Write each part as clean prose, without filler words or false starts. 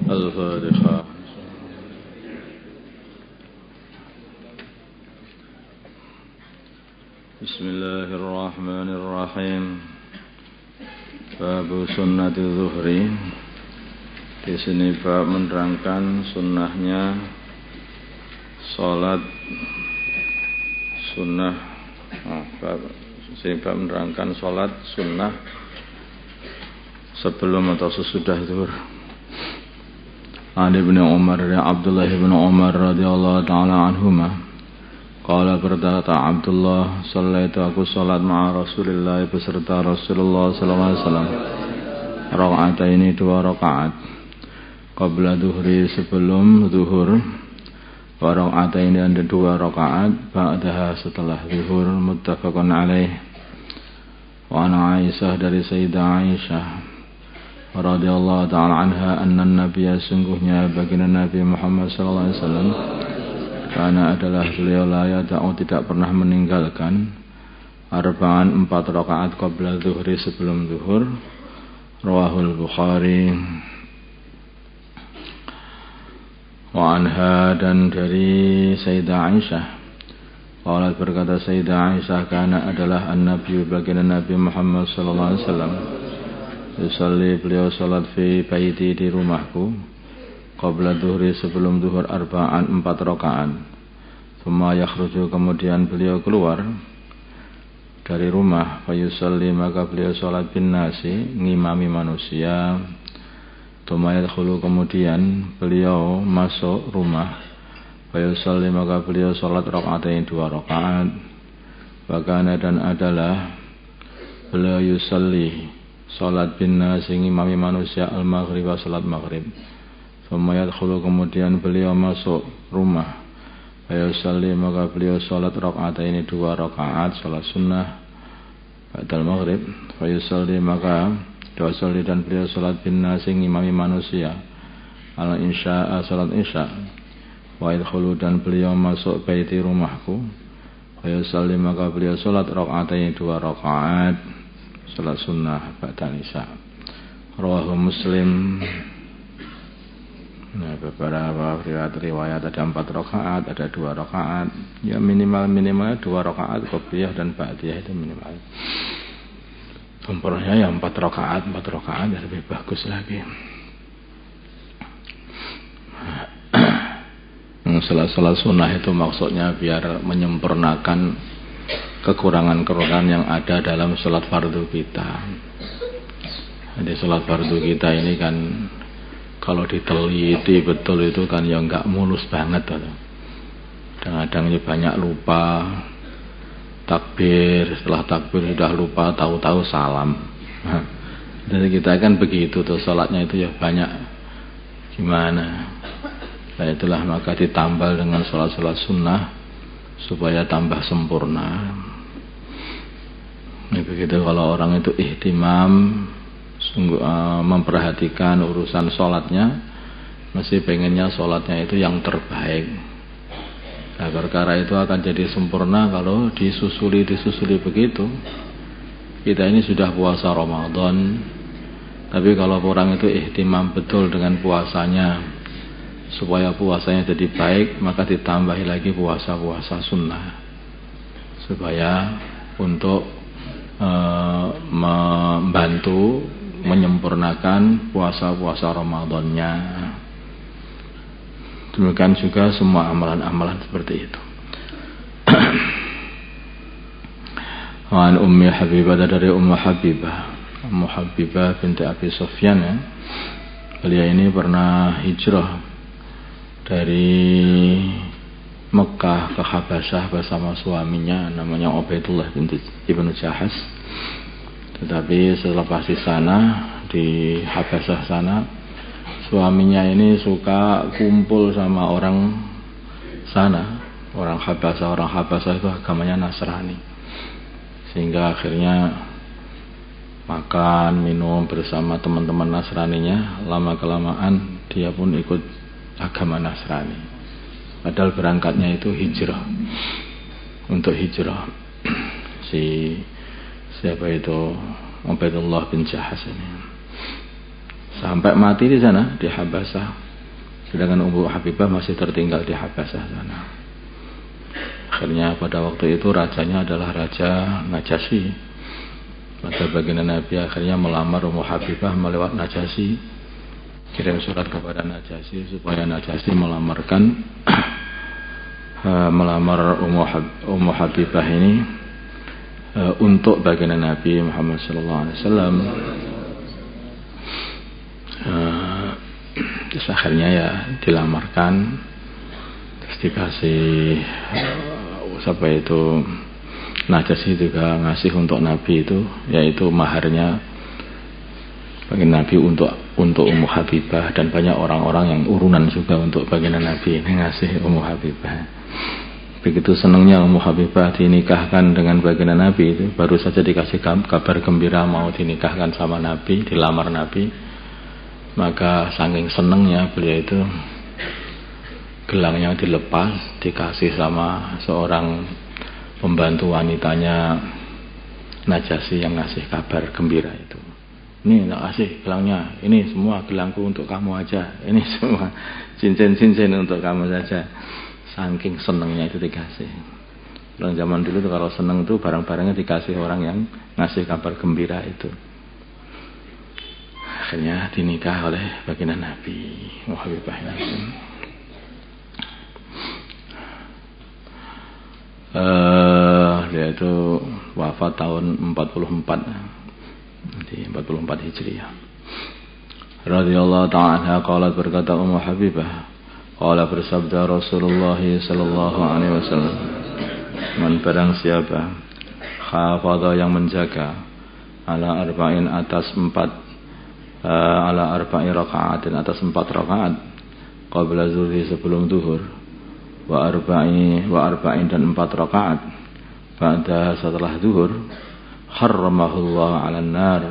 الفاتحة. بسم الله الرحمن الرحيم. Bab sunnati zuhri. Di sini bab menerangkan sunnahnya salat sunnah. Bab menerangkan salat sunnah sebelum atau sesudah zuhur. Ibnu Umar dari Abdullah bin Umar radhiyallahu taala anhuma. Qala berkata Abdullah, "Shallaitu aku salat ma'a Rasulillah beserta Rasulullah sallallahu alaihi wasallam. Rakaataini dua rakaat. Qabla zuhri sebelum zuhur. Wa rakaataini ada dua rakaat ba'daha setelah zuhur muttafaqun alaih." Wa ana Aisyah dari Sayyidah Aisyah radhiyallahu ta'ala anha anna nabiyya sungguhnya baginda Nabi Muhammad sallallahu alaihi wasallam karena adalah beliau la yada'u tidak pernah meninggalkan arba'an 4 rakaat qabla zuhri sebelum zuhur. Rawahul Bukhari. Wa anha dan dari Sayyidah Aisyah qalat berkata Sayyidah Aisyah karena adalah an-nabi baginda Nabi Muhammad sallallahu alaihi wasallam yusalli beliau salat fi baiti di rumahku qabla zuhri sebelum zuhur arba'an 4 rakaat. Tsumma yakhruju kemudian beliau keluar dari rumah fa yusalli maka beliau salat bin nasi ngimami manusia. Tsumma yadkhulu kemudian beliau masuk rumah fa yusalli maka beliau salat rakaatain 2 rakaat. Wa kana dan adalah beliau yusalli salat bin nasi ngimami manusia al-maghrib wa salat maghrib. Tsumma yadkhulu kemudian beliau masuk rumah fa yusalli maka beliau salat rakaatain 2 rakaat salat sunnah ba'dal maghrib. Fa yusalli maka yusalli dan beliau salat bin nasi ngimami manusia al-isya salat isya. Wa yadkhulu dan beliau masuk baiti rumahku fa yusalli maka beliau salat rakaatain 2 rakaat salat sunnah ba'da isya. Rawahu Muslim. Nah, beberapa riwayat ada 4 rakaat, ada 2 rakaat. Ya minimal 2 rakaat qobliyah dan ba'diyah itu minimal. Sempurna ya 4 rakaat ya lebih bagus lagi. Salat sunnah itu maksudnya biar menyempurnakan kekurangan-kekurangan yang ada dalam salat fardu kita. Jadi salat fardu kita ini kan kalau diteliti betul itu kan ya enggak mulus banget. Kadang-kadang banyak lupa takbir, setelah takbir sudah lupa tahu-tahu salam. Jadi kita kan begitu tuh salatnya itu ya banyak gimana. Nah itulah maka ditambal dengan salat-salat sunnah supaya tambah sempurna. Ini begitu kalau orang itu ihtimam sungguh memperhatikan urusan sholatnya, mesti pengennya sholatnya itu yang terbaik. Nah, perkara itu akan jadi sempurna kalau disusuli begitu. Kita ini sudah puasa Ramadan, tapi kalau orang itu ihtimam betul dengan puasanya, supaya puasanya jadi baik, maka ditambahi lagi puasa-puasa sunnah, supaya untuk membantu menyempurnakan puasa-puasa Ramadannya. Demikian juga semua amalan-amalan seperti itu. An Ummi Habibah dari Ummu Habibah binti Abi Sufyan ya. Beliau ini pernah hijrah dari Mekah ke Habasyah bersama suaminya namanya Ubaidullah bin Ibnu Jahas. Tetapi selepas di sana di Habasyah sana suaminya ini suka kumpul sama orang sana, orang Habasyah itu agamanya Nasrani, sehingga akhirnya makan minum bersama teman-teman Nasraninya. Lama kelamaan dia pun ikut agama Nasrani, padahal berangkatnya itu hijrah, untuk hijrah. Siapa itu Ubaidullah bin Jahas ini sampai mati di sana di Habasah. Sedangkan Ummu Habibah masih tertinggal di Habasah sana. Akhirnya pada waktu itu rajanya adalah Raja Najasyi. Maka baginda Nabi akhirnya melamar Ummu Habibah melewat Najasyi. Kirim surat kepada Najasyi supaya Najasyi melamar Ummu Habibah ini untuk baginda Nabi Muhammad SAW. Terus akhirnya ya dilamarkan, terus dikasih Najasyi juga ngasih untuk Nabi itu, yaitu maharnya baginda Nabi untuk Ummu Habibah, dan banyak orang-orang yang urunan juga untuk baginda Nabi ini ngasih Ummu Habibah. Begitu senangnya Ummu Habibah dinikahkan dengan baginda Nabi itu, baru saja dikasih kabar gembira mau dinikahkan sama Nabi, dilamar Nabi, maka saking senangnya beliau itu gelangnya dilepas, dikasih sama seorang pembantu wanitanya Najasyi yang ngasih kabar gembira itu. Ini tak kasih gelangnya, ini semua gelangku untuk kamu aja, ini semua cincin-cincin untuk kamu saja. Saking senangnya itu dikasih. Orang zaman dulu tuh kalau senang tuh barang-barangnya dikasih orang yang ngasih kabar gembira itu. Akhirnya dinikah oleh baginda Nabi Muhammad. Dia itu wafat tahun 44 di 44 Hijriah. Radhiyallahu ta'ala qalat, berkata Ummu Habibah, qala bersabda Rasulullah sallallahu alaihi wasallam, man barang siapa hafadha yang menjaga ala arba'in atas 4 raka'atin atas 4 rakaat qabla zuhri sebelum zuhur, wa arba'in dan 4 rakaat ba'da setelah zuhur, harramahullah 'alan nar,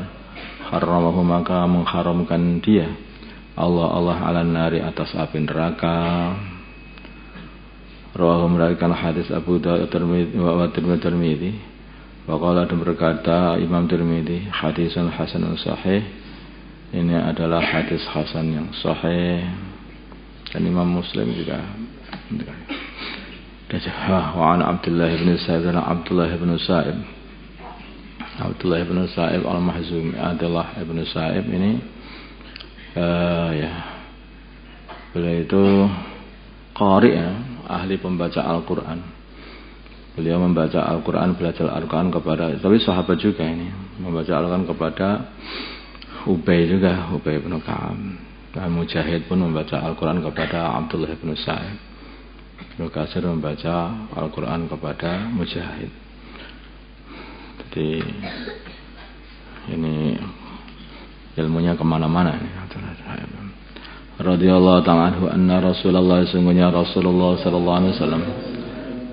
harramahu maka mengharamkan dia Allah 'alan nari atas api neraka. Rawahu meriwayatkan hadis Abu Dawud wa Tirmidzi. Wa qala, dan berkata Imam Tirmidzi, hadisun hasanun sahih, ini adalah hadis hasan yang sahih. Dan Imam Muslim juga. Wa an Abdullah bin Sa'ib Al-Mahzumi, Abdullah bin Sa'ib ini beliau itu qari, ahli pembaca Al-Quran. Beliau membaca Al-Quran, belajar Al-Quran kepada, tapi sahabat juga ini, membaca Al-Quran kepada Ubay bin Ka'ab. Dan Mujahid pun membaca Al-Quran kepada Abdullah bin Sa'ib. Ibnu Katsir membaca Al-Quran kepada Mujahid. Jadi ini ilmunya kemana-mana ini. Radhiyallahu ta'ala anhu anna Rasulullah, sungguhnya Rasulullah sallallahu alaihi wasallam,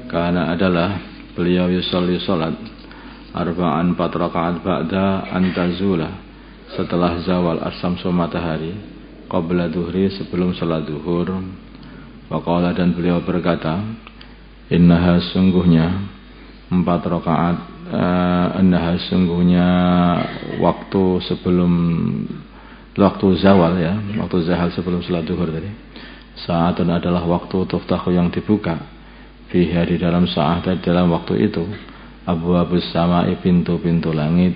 karena adalah beliau yusalli salat 4 rakaat ba'da antazula, setelah zawal as-samsu matahari, qabla duhri sebelum salat zuhur. Wa qala, dan beliau berkata, innaha sungguhnya 4 rakaat, innaha sungguhnya waktu sebelum waktu zawal, ya, waktu zawal sebelum salat zuhur tadi, saatun adalah waktu tuftahu yang dibuka, fiha di dalam saat, dalam waktu itu, abwabus sama'i, pintu-pintu langit.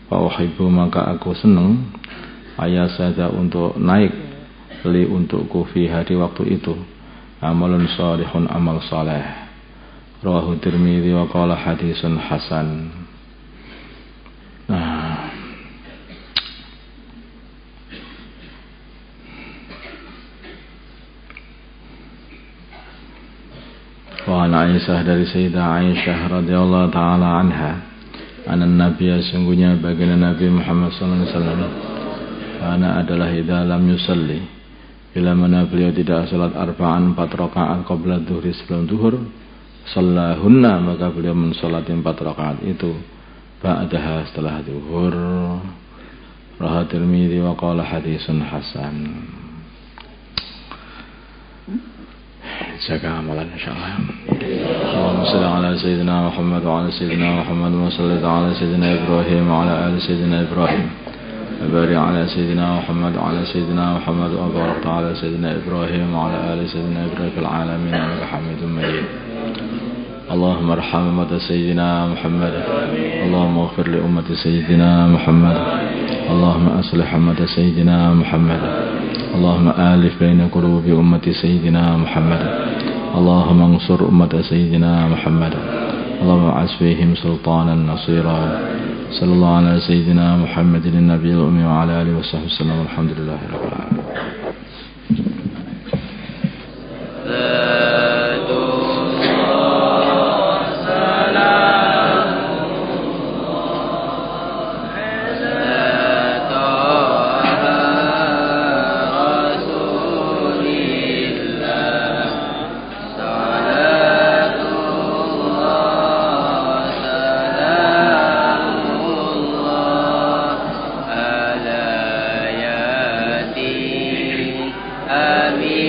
Wa uhibbu maka aku senang, ayasada untuk naik, li untukku, fiha di waktu itu, amalun salihun, amal saleh. Rawahu Tirmidzi wa qala hadisun hasan. Nah, wa an Aisyah, dari Sayyidah Aisyah radhiyallahu taala anha, anan Nabiya, sungguhnya baginda Nabi Muhammad sallallahu alaihi wasallam, karena adalah idza lam yusalli, bila mana beliau tidak salat 4 rakaat qabla dhuhri sebelum zuhur, sallahunna maka beliau mensalati 4 rakaat itu ba'daha setelah zuhur. Rawahu Tirmidzi wa qala hadisun hasan. Jaga amalan insyaallah. Allahumma shalli ala sayyidina Muhammad wa ala sayyidina Muhammad wa salli ala sayyidina Ibrahim wa ala ali sayyidina Ibrahim وبارك على سيدنا محمد وعلى سيدنا محمد وبارك على سيدنا إبراهيم وعلى آل سيدنا إبراهيم في العالمين إنك حميد مجيد. اللهم ارحم أمة سيدنا محمد. اللهم اغفر لأمة سيدنا محمد. اللهم أصلح أمة سيدنا محمد. اللهم آلف بين قلوب أمة سيدنا محمد. اللهم انصر أمة سيدنا محمد. اللهم ابعث فيهم سلطانا نصيرا. صلى الله على سيدنا محمد النبي الأمي وعلى آله وصحبه وسلم. والحمد لله رب العالمين. Amin.